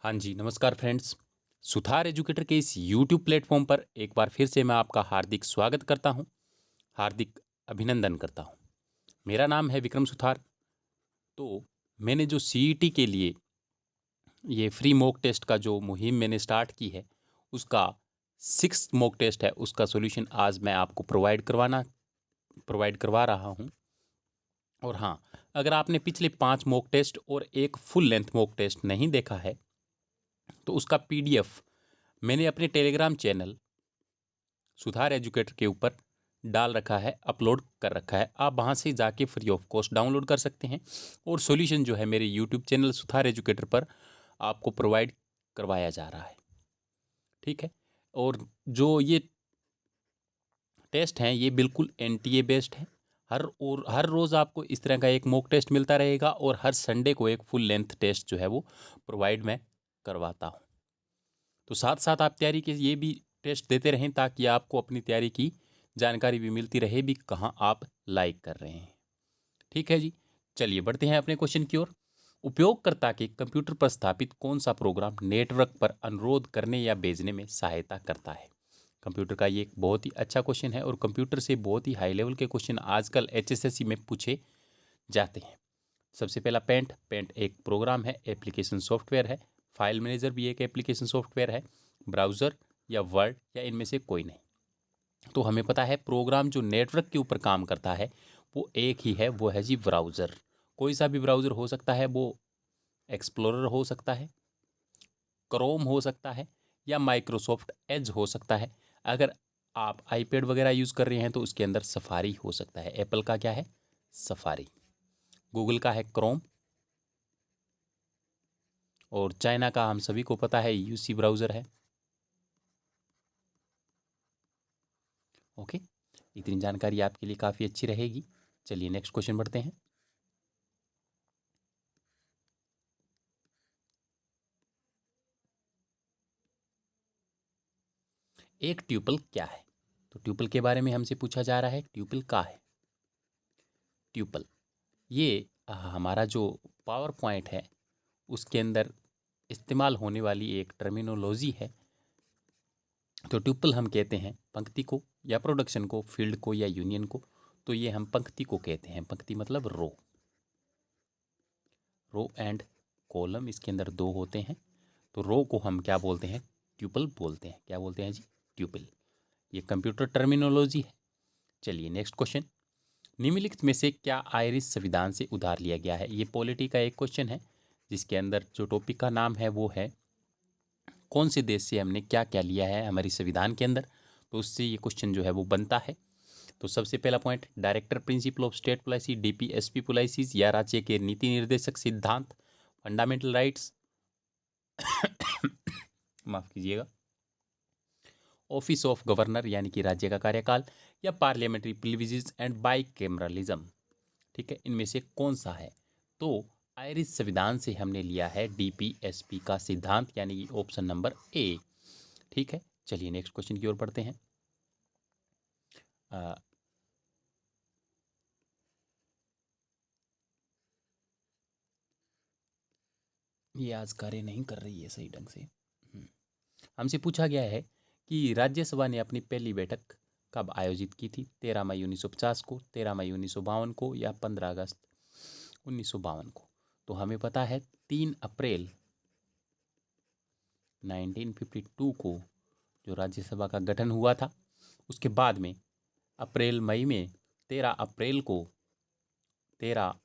हाँ जी, नमस्कार friends. Suthar educator के इस यूट्यूब प्लेटफॉर्म पर एक बार फिर से मैं आपका हार्दिक स्वागत करता हूँ, हार्दिक अभिनंदन करता हूँ। मेरा नाम है विक्रम सुथार। तो मैंने जो सीईटी के लिए ये फ्री मॉक टेस्ट का जो मुहिम मैंने स्टार्ट की है, उसका 6th मॉक टेस्ट है, उसका सॉल्यूशन आज मैं आपको प्रोवाइड करवा रहा हूँ। और हाँ, अगर आपने पिछले 5 मॉक टेस्ट और एक फुल लेंथ मॉक टेस्ट नहीं देखा है, तो उसका पीडीएफ मैंने अपने टेलीग्राम चैनल सुधार एजुकेटर के ऊपर डाल रखा है, अपलोड कर रखा है। आप वहाँ से जाके फ्री ऑफ कॉस्ट डाउनलोड कर सकते हैं और सॉल्यूशन जो है मेरे यूट्यूब चैनल सुधार एजुकेटर पर आपको प्रोवाइड करवाया जा रहा है। ठीक है। और जो ये टेस्ट हैं ये बिल्कुल एनटीए बेस्ड है। हर रोज़ आपको इस तरह का एक मॉक टेस्ट मिलता रहेगा और हर संडे को एक फुल लेंथ टेस्ट जो है वो प्रोवाइड मैं करवाता हूँ। तो साथ साथ आप तैयारी के ये भी टेस्ट देते रहें ताकि आपको अपनी तैयारी की जानकारी भी मिलती रहे भी कहाँ आप लाइक कर रहे हैं। ठीक है जी, चलिए बढ़ते हैं अपने क्वेश्चन की ओर। उपयोगकर्ता के कंप्यूटर पर स्थापित कौन सा प्रोग्राम नेटवर्क पर अनुरोध करने या भेजने में सहायता करता है? कंप्यूटर का ये एक बहुत ही अच्छा क्वेश्चन है और कंप्यूटर से बहुत ही हाई लेवल के क्वेश्चन आजकल एचएसएससी में पूछे जाते हैं। सबसे पहला पेंट एक प्रोग्राम है, एप्लीकेशन सॉफ्टवेयर है। फाइल मैनेजर भी एक एप्लीकेशन सॉफ्टवेयर है। ब्राउज़र या वर्ड या इनमें से कोई नहीं। तो हमें पता है प्रोग्राम जो नेटवर्क के ऊपर काम करता है वो एक ही है, वो है जी ब्राउज़र। कोई सा भी ब्राउज़र हो सकता है, वो एक्सप्लोरर हो सकता है, क्रोम हो सकता है या माइक्रोसॉफ्ट एज हो सकता है। अगर आप आईपैड वगैरह यूज़ कर रहे हैं तो उसके अंदर सफारी हो सकता है। एप्पल का क्या है? सफारी। गूगल का है क्रोम। और चाइना का हम सभी को पता है यूसी ब्राउज़र है। ओके, इतनी जानकारी आपके लिए काफ़ी अच्छी रहेगी। चलिए नेक्स्ट क्वेश्चन बढ़ते हैं। एक ट्यूपल क्या है? तो ट्यूपल के बारे में हमसे पूछा जा रहा है, ट्यूपल का है। ट्यूपल ये हमारा जो पावर पॉइंट है उसके अंदर इस्तेमाल होने वाली एक टर्मिनोलॉजी है। तो ट्यूपल हम कहते हैं पंक्ति को या प्रोडक्शन को, फील्ड को या यूनियन को। तो ये हम पंक्ति को कहते हैं। पंक्ति मतलब रो एंड कॉलम, इसके अंदर दो होते हैं। तो रो को हम क्या बोलते हैं? ट्यूपल बोलते हैं। क्या बोलते हैं जी? ट्यूपल। ये कंप्यूटर टर्मिनोलॉजी है। चलिए नेक्स्ट क्वेश्चन। निम्नलिखित में से क्या आयरिश संविधान से उधार लिया गया है? ये पॉलिटी का एक क्वेश्चन है जिसके अंदर जो टॉपिक का नाम है वो है कौन से देश से हमने क्या क्या लिया है हमारी संविधान के अंदर। तो उससे ये क्वेश्चन जो है वो बनता है। तो सबसे पहला point, director principle of state policy, DPSP policies या राज्य के नीति निर्देशक सिद्धांत, फंडामेंटल राइट्स, माफ कीजिएगा, ऑफिस ऑफ गवर्नर यानी कि राज्य का कार्यकाल, या पार्लियामेंट्री प्रिविलेजेस एंड बाइकैमरलिज्म। ठीक है, इनमें से कौन सा है? तो आयरिश संविधान से हमने लिया है डीपीएसपी का सिद्धांत यानी कि ऑप्शन नंबर ए। ठीक है, चलिए नेक्स्ट क्वेश्चन की ओर बढ़ते हैं। ये आज कार्य नहीं कर रही है सही ढंग से। हमसे पूछा गया है कि राज्यसभा ने अपनी पहली बैठक कब आयोजित की थी? 13 मई 1950 को, 13 मई 1952 को या 15 अगस्त 1952 को। तो हमें पता है 3 अप्रैल 1952 को जो राज्यसभा का गठन हुआ था। उसके बाद में अप्रैल मई में 13 अप्रैल को 13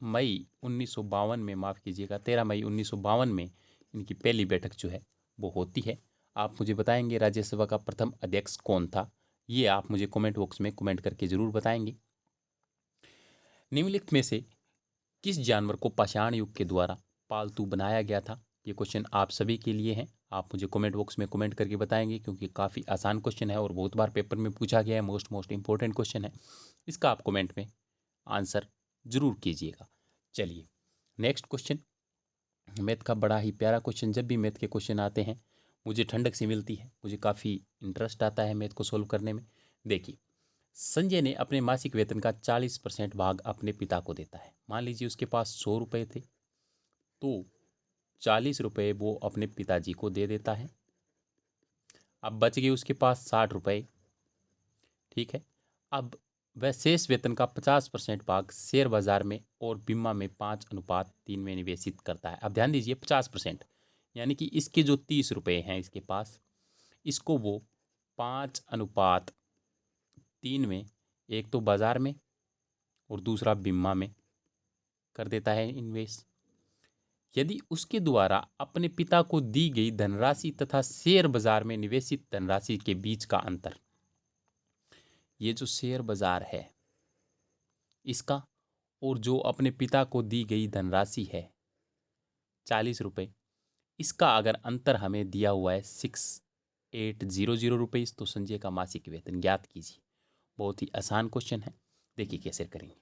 मई 1952 में, माफ़ कीजिएगा, 13 मई 1952 में इनकी पहली बैठक जो है वो होती है। आप मुझे बताएंगे राज्यसभा का प्रथम अध्यक्ष कौन था? ये आप मुझे कमेंट बॉक्स में कमेंट करके ज़रूर बताएंगे। निम्नलिखित में से किस जानवर को पाषाण युग के द्वारा पालतू बनाया गया था? ये क्वेश्चन आप सभी के लिए हैं। आप मुझे कमेंट बॉक्स में कमेंट करके बताएंगे क्योंकि काफ़ी आसान क्वेश्चन है और बहुत बार पेपर में पूछा गया है। मोस्ट इंपॉर्टेंट क्वेश्चन है। इसका आप कमेंट में आंसर जरूर कीजिएगा। चलिए नेक्स्ट क्वेश्चन, मैथ का बड़ा ही प्यारा क्वेश्चन। जब भी मैथ के क्वेश्चन आते हैं मुझे ठंडक सी मिलती है, मुझे काफ़ी इंटरेस्ट आता है मैथ को सोल्व करने में। देखिए, संजय ने अपने मासिक वेतन का 40% भाग अपने पिता को देता है। मान लीजिए उसके पास 100 रुपये थे, तो 40 रुपये वो अपने पिताजी को दे देता है। अब बच गए उसके पास 60 रुपये। ठीक है, अब वह शेष वेतन का 50% भाग शेयर बाजार में और बीमा में 5:3 में निवेशित करता है। अब ध्यान दीजिए 50%, यानी कि इसके जो 30 रुपये हैं इसके पास, इसको वो 5:3 में, एक तो बाजार में और दूसरा बीमा में कर देता है इन्वेस्ट। यदि उसके द्वारा अपने पिता को दी गई धनराशि तथा शेयर बाजार में निवेशित धनराशि के बीच का अंतर, ये जो शेयर बाजार है इसका और जो अपने पिता को दी गई धनराशि है 40 रुपये, इसका अगर अंतर हमें दिया हुआ है 6800 रुपये, तो संजय का मासिक वेतन ज्ञात कीजिए। बहुत ही आसान क्वेश्चन है, देखिए कैसे करेंगे।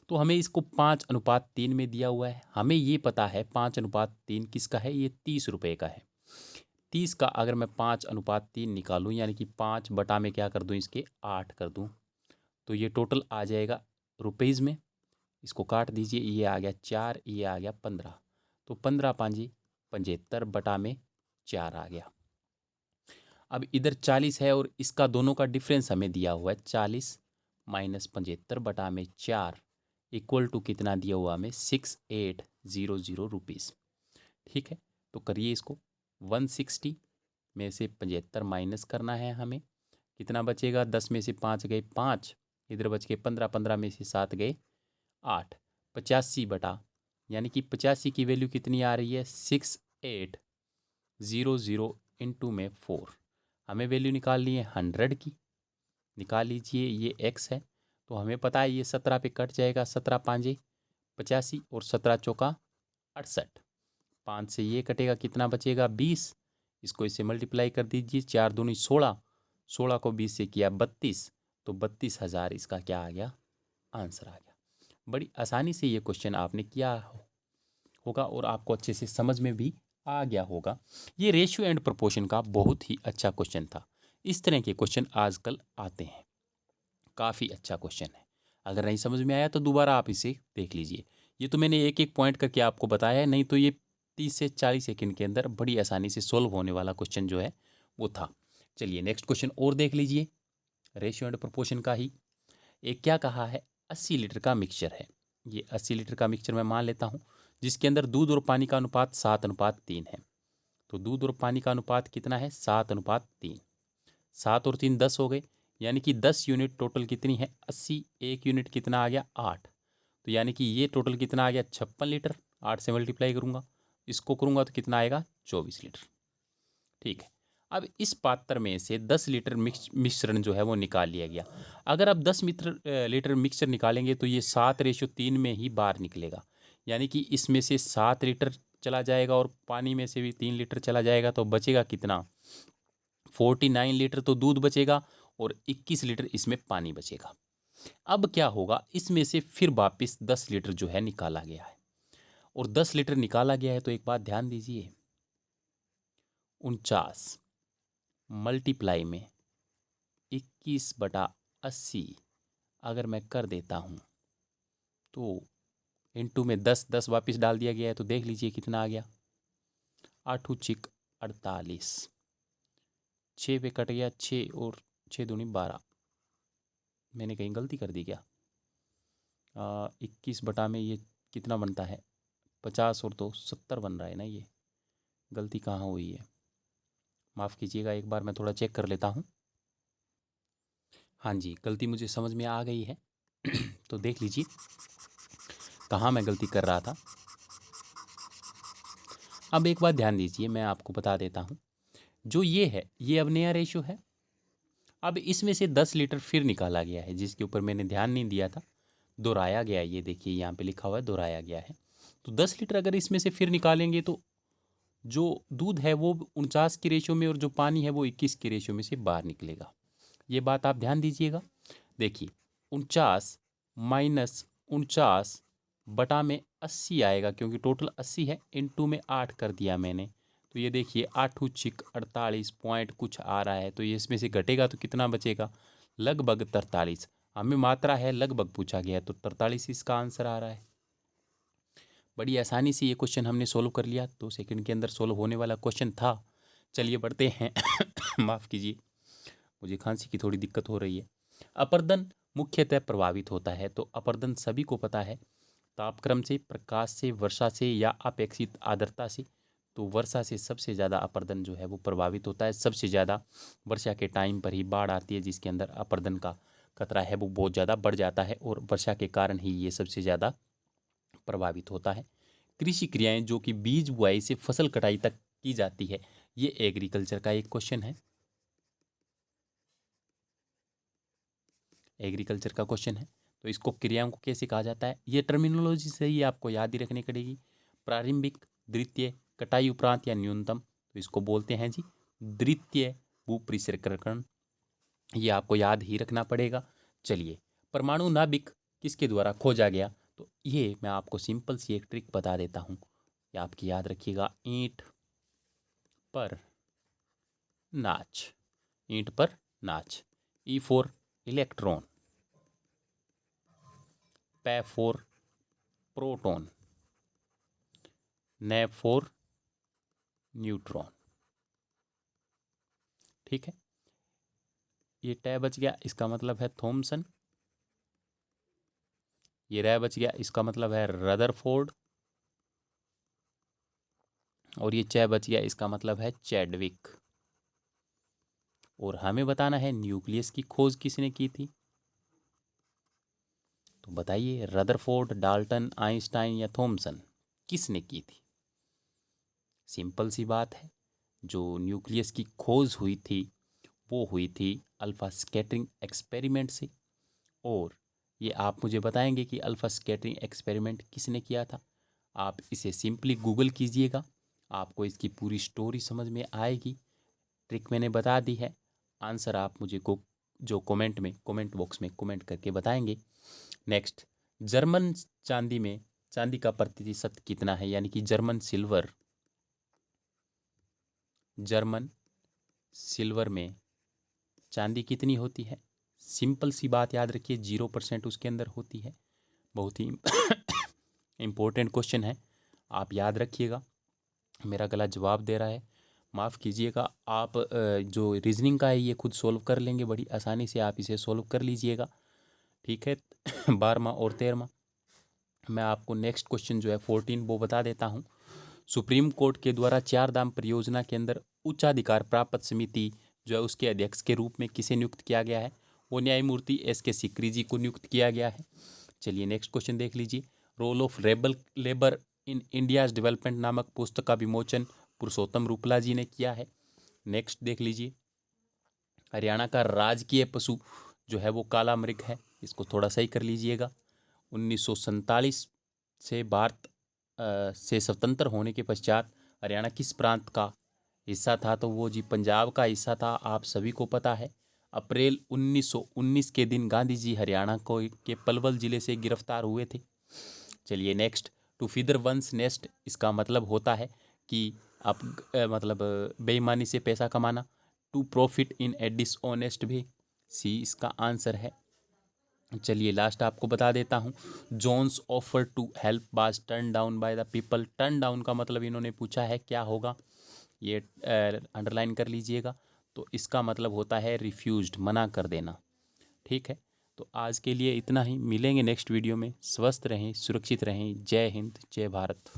तो हमें इसको 5:3 में दिया हुआ है, हमें ये पता है 5:3 किसका है, ये 30 रुपये का है। 30 का अगर मैं 5:3 निकालूं, यानी कि 5 बटा में क्या कर दूं, इसके 8 कर दूं, तो ये टोटल आ जाएगा रुपीज़ में। इसको काट दीजिए, ये आ गया 4, ये आ गया 15, तो 15 5 75 बटा में 4 आ गया। अब इधर 40 है और इसका दोनों का डिफरेंस हमें दिया हुआ है 40 माइनस 75 बटा में 4 इक्वल टू कितना दिया हुआ हमें 6800 रुपीज़। ठीक है, तो करिए इसको। 160 में से 75 माइनस करना है हमें, कितना बचेगा, 10 में से 5 गए 5, इधर बच के 15, 15 में से 7 गए 8, 85 बटा, यानी कि 85 की वैल्यू कितनी आ रही है 6800 इंटू में 4। हमें वैल्यू निकालनी है 100 की, निकाल लीजिए। ये x है तो हमें पता है ये 17 पे कट जाएगा, 17 5 85 और 17 चौका 68, 5 से ये कटेगा, कितना बचेगा 20। इसको इससे मल्टीप्लाई कर दीजिए, 4 दूनी 16, 16 को 20 से किया 32, तो 32,000 इसका क्या आ गया, आंसर आ गया। बड़ी आसानी से ये क्वेश्चन आपने किया होगा और आपको अच्छे से समझ में भी आ गया होगा। ये रेशियो एंड प्रोपोर्शन का बहुत ही अच्छा क्वेश्चन था। इस तरह के क्वेश्चन आजकल आते हैं, काफ़ी अच्छा क्वेश्चन है। अगर नहीं समझ में आया तो दोबारा आप इसे देख लीजिए। ये तो मैंने एक एक पॉइंट करके आपको बताया है, नहीं तो ये 30 से 40 सेकंड के अंदर बड़ी आसानी से सोल्व होने वाला क्वेश्चन जो है वो था। चलिए नेक्स्ट क्वेश्चन और देख लीजिए, रेशियो एंड प्रोपोर्शन का ही। एक क्या कहा है, 80 लीटर का मिक्सचर है। ये 80 लीटर का मिक्सचर मैं मान लेता हूँ, जिसके अंदर दूध और पानी का अनुपात 7:3 है। तो दूध और पानी का अनुपात कितना है, 7:3। 7 और 3 10 हो गए, यानी कि 10 यूनिट टोटल कितनी है 80, एक यूनिट कितना आ गया 8, तो यानी कि ये टोटल कितना आ गया 56 लीटर। 8 से मल्टीप्लाई करूँगा, इसको करूँगा तो कितना आएगा 24 लीटर। ठीक है, अब इस पात्र में से 10 लीटर मिश्रण जो है वो निकाल लिया गया। अगर आप 10 लीटर मिक्सचर निकालेंगे तो ये 7:3 में ही बाहर निकलेगा, यानी कि इसमें से 7 लीटर चला जाएगा और पानी में से भी 3 लीटर चला जाएगा, तो बचेगा कितना 49 लीटर तो दूध बचेगा और 21 लीटर इसमें पानी बचेगा। अब क्या होगा, इसमें से फिर वापस 10 लीटर जो है निकाला गया है, और 10 लीटर निकाला गया है तो एक बात ध्यान दीजिए, 49 मल्टीप्लाई में 21/80 अगर मैं कर देता हूँ तो इंटू में 10 10 वापस डाल दिया गया है, तो देख लीजिए कितना आ गया, 8 6 48, 6 पे कट गया 6 और 6 दूनी 12, मैंने कहीं गलती कर दी क्या, 21 बटा में ये कितना बनता है 50 और 2 70 बन रहा है ना, ये गलती कहाँ हुई है, माफ़ कीजिएगा, एक बार मैं थोड़ा चेक कर लेता हूँ। हाँ जी, गलती मुझे समझ में आ गई है तो देख लीजिए कहाँ मैं गलती कर रहा था। अब एक बात ध्यान दीजिए, मैं आपको बता देता हूँ, जो ये है ये अब नया रेशियो है। अब इसमें से 10 लीटर फिर निकाला गया है, जिसके ऊपर मैंने ध्यान नहीं दिया था, दोहराया गया है, ये देखिए यहाँ पे लिखा हुआ है दोहराया गया है। तो 10 लीटर अगर इसमें से फिर निकालेंगे तो जो दूध है वो 49 की रेशियो में और जो पानी है वो 21 की रेशियो में से बाहर निकलेगा। ये बात आप ध्यान दीजिएगा। देखिए 49 माइनस 49 बटा में 80 आएगा, क्योंकि टोटल 80 है, इंटू में 8 कर दिया मैंने, तो ये देखिए 8 6 48 पॉइंट कुछ आ रहा है, तो ये इसमें से घटेगा तो कितना बचेगा, लगभग 43। हमें मात्रा है लगभग पूछा गया है, तो 43 इसका आंसर आ रहा है। बड़ी आसानी से ये क्वेश्चन हमने सोल्व कर लिया, 2 सेकंड के अंदर सोल्व होने वाला क्वेश्चन था। चलिए बढ़ते हैं। माफ़ कीजिए, मुझे खांसी की थोड़ी दिक्कत हो रही है। अपर्दन मुख्यतः प्रभावित होता है, तो अपर्दन सभी को पता है, तापक्रम से, प्रकाश से, वर्षा से या अपेक्षित आर्द्रता से। तो वर्षा से सबसे ज़्यादा अपर्दन जो है वो प्रभावित होता है। सबसे ज़्यादा वर्षा के टाइम पर ही बाढ़ आती है, जिसके अंदर अपर्दन का खतरा है वो बहुत ज़्यादा बढ़ जाता है, और वर्षा के कारण ही ये सबसे ज़्यादा प्रभावित होता है। कृषि क्रियाएं जो कि बीज बुआई से फसल कटाई तक की जाती है, ये एग्रीकल्चर का एक क्वेश्चन है। एग्रीकल्चर का क्वेश्चन है, तो इसको क्रियाओं को कैसे कहा जाता है, ये टर्मिनोलॉजी से ही आपको याद ही रखनी पड़ेगी। प्रारंभिक, द्वितीय, कटाई उपरांत या न्यूनतम, तो इसको बोलते हैं जी द्वितीय भूपरिसरकरण। ये आपको याद ही रखना पड़ेगा। चलिए, परमाणु नाभिक किसके द्वारा खोजा गया, तो ये मैं आपको सिंपल सी एक ट्रिक बता देता हूँ, ये आपकी याद रखिएगा। ईंट पर नाच, ईंट पर नाच। ई फॉर इलेक्ट्रॉन, पै फॉर प्रोटॉन, नै फॉर न्यूट्रॉन। ठीक है, ये टै बच गया, इसका मतलब है थॉमसन। ये रै बच गया, इसका मतलब है रदरफोर्ड। और ये चे बच गया, इसका मतलब है चैडविक। और हमें बताना है न्यूक्लियस की खोज किसने की थी, तो बताइए, रदरफोर्ड, डाल्टन, आइंस्टाइन या थॉमसन, किसने की थी। सिंपल सी बात है, जो न्यूक्लियस की खोज हुई थी वो हुई थी अल्फा स्कैटरिंग एक्सपेरिमेंट से। और ये आप मुझे बताएंगे कि अल्फा स्कैटरिंग एक्सपेरिमेंट किसने किया था। आप इसे सिंपली गूगल कीजिएगा, आपको इसकी पूरी स्टोरी समझ में आएगी। ट्रिक मैंने बता दी है, आंसर आप मुझे को जो कमेंट बॉक्स में कमेंट करके बताएंगे। नेक्स्ट, जर्मन चांदी में चांदी का प्रतिशत कितना है, यानी कि जर्मन सिल्वर में चांदी कितनी होती है। सिंपल सी बात याद रखिए, 0% उसके अंदर होती है। बहुत ही इम्पोर्टेंट क्वेश्चन है, आप याद रखिएगा। मेरा गला जवाब दे रहा है, माफ़ कीजिएगा। आप जो रीजनिंग का है ये खुद सोल्व कर लेंगे, बड़ी आसानी से आप इसे सोल्व कर लीजिएगा। ठीक है। 12वां और 13वां, मैं आपको नेक्स्ट क्वेश्चन जो है 14 वो बता देता हूँ। सुप्रीम कोर्ट के द्वारा 4 धाम परियोजना के अंदर उच्चाधिकार प्राप्त समिति जो है उसके अध्यक्ष के रूप में किसे नियुक्त किया गया है, वो न्यायमूर्ति SK सिकरी जी को नियुक्त किया गया है। चलिए नेक्स्ट क्वेश्चन देख लीजिए। Role of labour in India's development नामक पुस्तक का विमोचन पुरुषोत्तम रूपला जी ने किया है। नेक्स्ट देख लीजिए, हरियाणा का राजकीय पशु जो है वो काला मृग है, इसको थोड़ा सही कर लीजिएगा। 1947 से भारत से स्वतंत्र होने के पश्चात हरियाणा किस प्रांत का हिस्सा था, तो वो जी पंजाब का हिस्सा था, आप सभी को पता है। अप्रैल 1919 के दिन गांधी जी हरियाणा को के पलवल जिले से गिरफ्तार हुए थे। चलिए next, to feather one's nest, इसका मतलब होता है कि आप मतलब बेईमानी से पैसा कमाना। To profit in a dishonest भी, सी इसका आंसर है। चलिए लास्ट आपको बता देता हूँ, Jones offer to help was turn down by the people. Turn down का मतलब इन्होंने पूछा है क्या होगा, ये अंडरलाइन कर लीजिएगा। तो इसका मतलब होता है रिफ्यूज्ड, मना कर देना। ठीक है, तो आज के लिए इतना ही, मिलेंगे नेक्स्ट वीडियो में। स्वस्थ रहें, सुरक्षित रहें। जय हिंद, जय भारत।